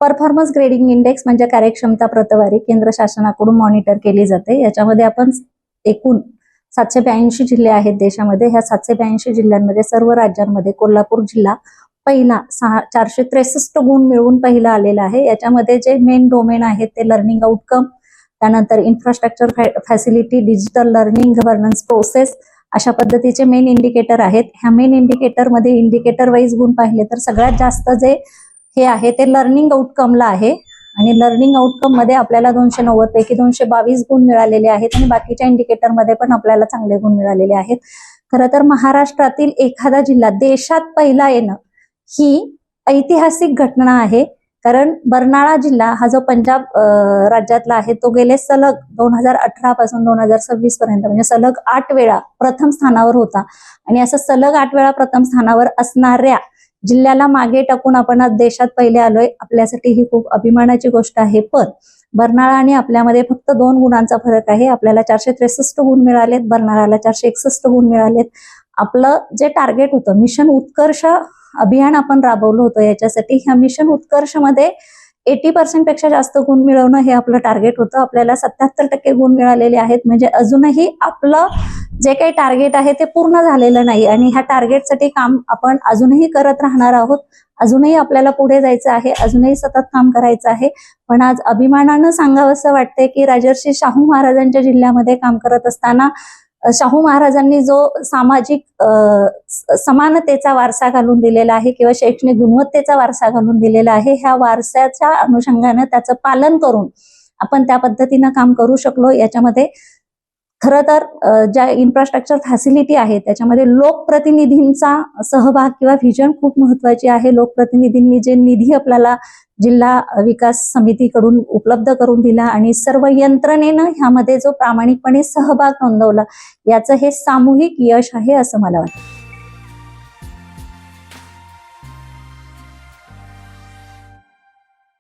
Performance grading index म्हणजे कार्यक्षमता प्रतवारी केंद्र शासनाकडून मॉनिटर केली जाते। याच्यामध्ये आपण एकूण 782 जिल्हे आहेत देशामध्ये। ह्या 782 जिल्ह्यांमध्ये सर्व राज्यांमध्ये कोल्हापूर जिल्हा पहिला 463 गुण मिळवून पहिला आलेला आहे। याच्यामध्ये जे मेन डोमेन आहेत ते लर्निंग आउटकम, त्यानंतर infrastructure facility, digital learning, governance process अशा पद्धतीचे मेन इंडिकेटर आहेत। ह्या मेन इंडिकेटर मध्ये इंडिकेटर वाईज गुण पाहिले तर सगळ्यात जास्त जे हे आहे ते लर्निंग आउटकमला आहे आणि लर्निंग आउटकम मध्ये आपल्याला 290 पैकी 222 गुण मिळालेले आहेत आणि बाकीच्या इंडिकेटर मध्ये पण आपल्याला चांगले गुण मिळालेले आहेत। खरं तर महाराष्ट्रातील एखादा जिल्हा देशात पहिला येणं ही ऐतिहासिक घटना आहे, कारण बर्नाळा जिल्हा हा जो पंजाब राज्यातला आहे तो गेले सलग 2018 पासून 2026 पर्यंत म्हणजे सलग 8 वेळा प्रथम स्थानावर होता आणि असं सलग 8 वेळा प्रथम स्थानावर असणाऱ्या जिल्ह्याला मागे टाकून आपण आज देशात पहिले आलोय। आपल्यासाठी ही खूप अभिमानाची गोष्ट आहे। पण बर्नाळा आणि आपल्यामध्ये फक्त 2 गुणांचा फरक आहे। आपल्याला 463 गुण मिळालेत, बर्नाळाला 461 गुण मिळालेत। आपलं जे टार्गेट होतं मिशन उत्कर्ष अभियान आपण राबवलं होतं, याच्यासाठी ह्या मिशन उत्कर्ष मध्ये 80% पेक्षा जास्त गुण मिळवणं हे आपलं टार्गेट होतं। आपल्याला 77% गुण मिळालेले आहेत, म्हणजे अजूनही आपलं जे काही टार्गेट आहे ते पूर्ण झालेलं नाही आणि ह्या टार्गेटसाठी काम आपण अजूनही करत राहणार आहोत। अजूनही आपल्याला पुढे जायचं आहे, अजूनही सतत काम करायचं आहे। पण आज अभिमानानं सांगावंसं वाटतंय की राजर्षी शाहू महाराजांच्या जिल्ह्यामध्ये काम करत असताना शाहू महाराजांनी जो सामाजिक समानतेचा वारसा घालून दिलेला आहे किंवा शैक्षणिक गुणवत्तेचा वारसा घालून दिलेला आहे, ह्या वारसाच्या अनुषंगाने त्याचं पालन करून आपण त्या पद्धतीनं काम करू शकलो। याच्यामध्ये खरं तर ज्या इन्फ्रास्ट्रक्चर फॅसिलिटी आहे त्याच्यामध्ये लोकप्रतिनिधींचा सहभाग किंवा व्हिजन खूप महत्वाची आहे। लोकप्रतिनिधींनी जे निधी आपल्याला जिल्हा विकास समितीकडून उपलब्ध करून दिला आणि सर्व यंत्रणेनं ह्यामध्ये जो प्रामाणिकपणे सहभाग नोंदवला, याचं हे सामूहिक यश आहे असं मला वाटतं।